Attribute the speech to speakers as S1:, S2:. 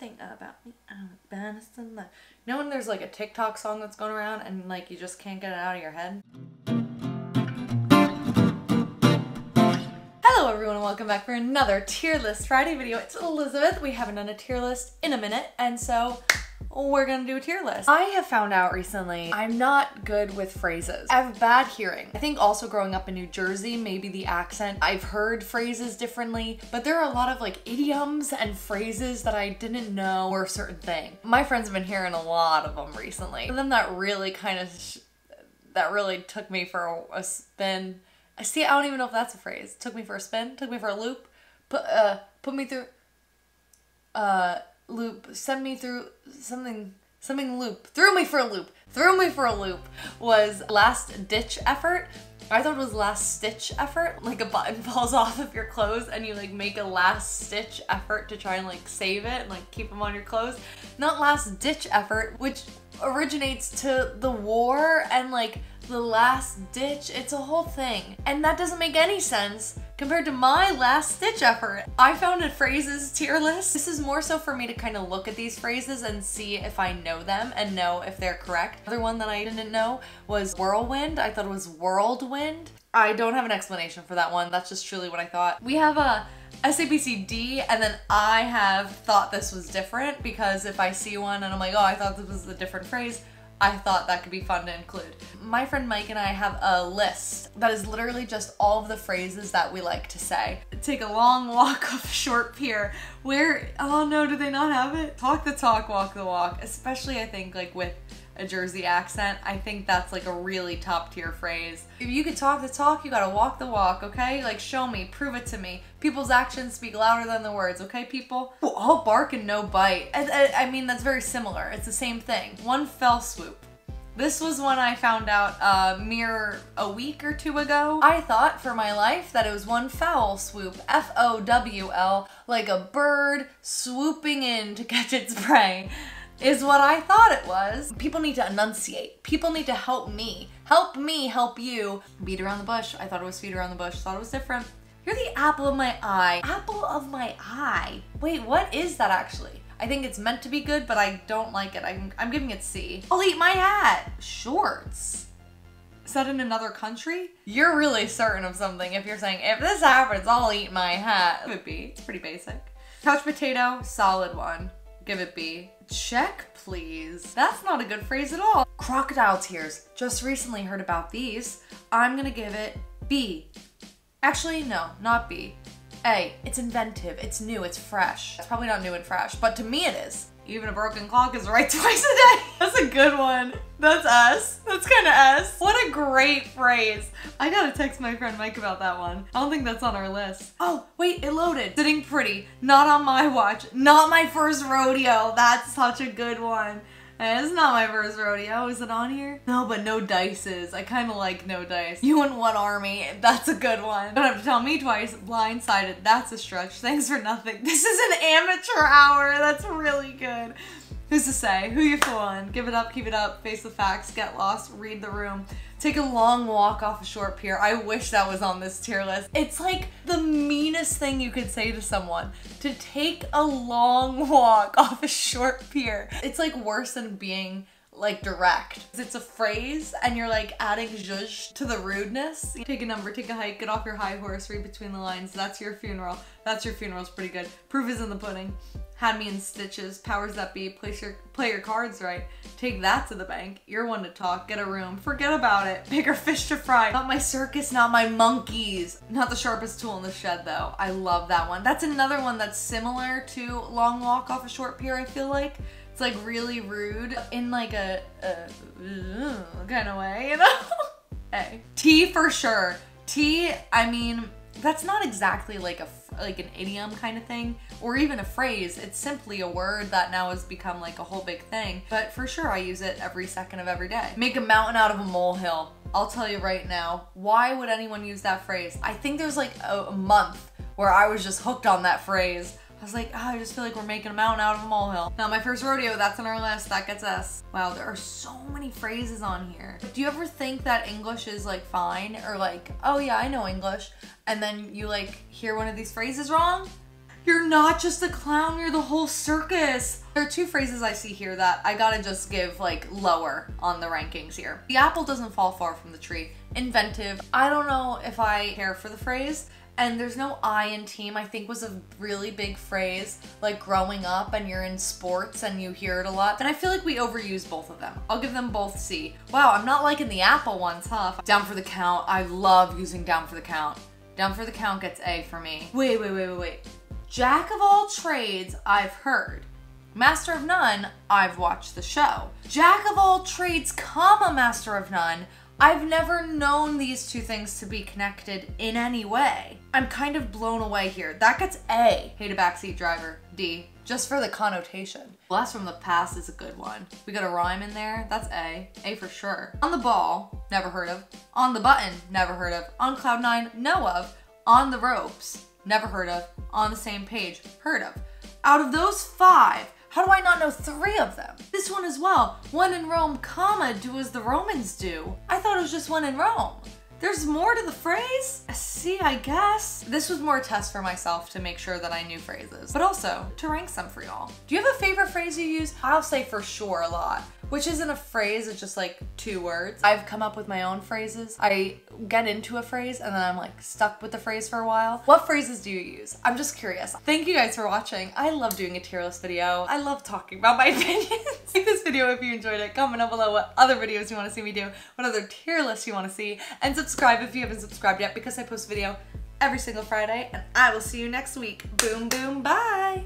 S1: thing about me. I'm the best in life. You know when there's like a TikTok song that's going around and like you just can't get it out of your head? Hello everyone and welcome back for another tier list Friday video. It's Elizabeth. We haven't done a tier list in a minute and so we're gonna do a tier list. I have found out recently I'm not good with phrases. I have bad hearing. I think also growing up in New Jersey, maybe the accent, I've heard phrases differently, but there are a lot of like idioms and phrases that I didn't know were a certain thing. My friends have been hearing a lot of them recently. And then that really took me for a spin. See, I don't even know if that's a phrase. Took me for a spin, took me for a loop, put me through, loop, send me through something loop, threw me for a loop was last ditch effort. I thought it was last stitch effort, like a button falls off of your clothes and you like make a last stitch effort to try and like save it and like keep them on your clothes. Not last ditch effort, which originates to the war and like the last ditch. It's a whole thing. And that doesn't make any sense compared to my last stitch effort. I found a phrases tier list. This is more so for me to kind of look at these phrases and see if I know them and know if they're correct. Another one that I didn't know was whirlwind. I thought it was whirlwind. I don't have an explanation for that one. That's just truly what I thought. We have a SABCD and then I have thought this was different because if I see one and I'm like, oh, I thought this was a different phrase, I thought that could be fun to include. My friend Mike and I have a list that is literally just all of the phrases that we like to say. Take a long walk off a short pier. Where, oh no, do they not have it? Talk the talk, walk the walk. Especially I think like with a Jersey accent, I think that's like a really top tier phrase. If you could talk the talk, you gotta walk the walk, okay? Like show me, prove it to me. People's actions speak louder than the words, okay people? All bark and no bite. I mean, that's very similar. It's the same thing. One fell swoop. This was one I found out mere a week or two ago. I thought for my life that it was one fowl swoop, F-O-W-L, like a bird swooping in to catch its prey. Is what I thought it was. People need to enunciate. People need to help me. Help me help you. Beat around the bush. I thought it was feet around the bush. Thought it was different. You're the apple of my eye. Apple of my eye. Wait, what is that actually? I think it's meant to be good, but I don't like it. I'm giving it C. I'll eat my hat. Shorts. Is that in another country? You're really certain of something if you're saying, if this happens, I'll eat my hat. Give it B. It's pretty basic. Couch potato, solid one. Give it B. Check, please. That's not a good phrase at all. Crocodile tears. Just recently heard about these. I'm gonna give it B. Actually, no, not B. A. It's inventive, it's new, it's fresh. It's probably not new and fresh, but to me it is. Even a broken clock is right twice a day. That's a good one. That's S. That's kind of S. What a great phrase. I gotta text my friend Mike about that one. I don't think that's on our list. Oh, wait, it loaded. Sitting pretty. Not on my watch. Not my first rodeo. That's such a good one. And it's not my first rodeo. Is it on here? No, but no dices. I kind of like no dice. You in one army. That's a good one. Don't have to tell me twice. Blindsided. That's a stretch. Thanks for nothing. This is an amateur hour. That's really good. Who's to say? Who you fooling? Give it up, keep it up, face the facts, get lost, read the room. Take a long walk off a short pier. I wish that was on this tier list. It's like the meanest thing you could say to someone. To take a long walk off a short pier. It's like worse than being like direct. It's a phrase and you're like adding zhuzh to the rudeness. Take a number, take a hike, get off your high horse, read between the lines. That's your funeral. That's your funeral's pretty good. Proof is in the pudding. Had me in stitches, powers that be, play your cards right. Take that to the bank. You're one to talk, get a room, forget about it. Bigger fish to fry. Not my circus, not my monkeys. Not the sharpest tool in the shed though. I love that one. That's another one that's similar to long walk off a short pier, I feel like. It's like really rude in like a kind of way, you know? A. T for sure. T, I mean, that's not exactly like an idiom kind of thing or even a phrase. It's simply a word that now has become like a whole big thing. But for sure I use it every second of every day. Make a mountain out of a molehill. I'll tell you right now, why would anyone use that phrase? I think there's like a month where I was just hooked on that phrase. I was like, oh, I just feel like we're making a mountain out of a molehill. Now my first rodeo, that's on our list, that gets S. Wow, there are so many phrases on here. Do you ever think that English is like fine or like, oh yeah, I know English, and then you like hear one of these phrases wrong? You're not just a clown, you're the whole circus. There are two phrases I see here that I gotta just give like lower on the rankings here. The apple doesn't fall far from the tree. Inventive. I don't know if I care for the phrase. And there's no I in team, I think was a really big phrase, like growing up and you're in sports and you hear it a lot. And I feel like we overuse both of them. I'll give them both C. Wow, I'm not liking the apple ones, huh? Down for the count. I love using down for the count. Down for the count gets A for me. Wait. Jack of all trades, I've heard. Master of none, I've watched the show. Jack of all trades, comma, master of none, I've never known these two things to be connected in any way. I'm kind of blown away here. That gets A. Hate a backseat driver. D. Just for the connotation. Blast from the past is a good one. We got a rhyme in there. That's A. A for sure. On the ball, never heard of. On the button, never heard of. On cloud nine, know of. On the ropes, never heard of. On the same page, heard of. Out of those 5, how do I not know 3 of them? This one as well. One in Rome, comma, do as the Romans do. I thought it was just one in Rome. There's more to the phrase? A C, I guess. This was more a test for myself to make sure that I knew phrases, but also to rank some for y'all. Do you have a favorite phrase you use? I'll say for sure a lot, which isn't a phrase, it's just like 2 words. I've come up with my own phrases. I get into a phrase and then I'm like stuck with the phrase for a while. What phrases do you use? I'm just curious. Thank you guys for watching. I love doing a tier list video. I love talking about my opinions. Like this video if you enjoyed it. Comment down below what other videos you want to see me do, what other tier lists you want to see, and subscribe if you haven't subscribed yet because I post a video every single Friday, and I will see you next week. Boom, boom, bye.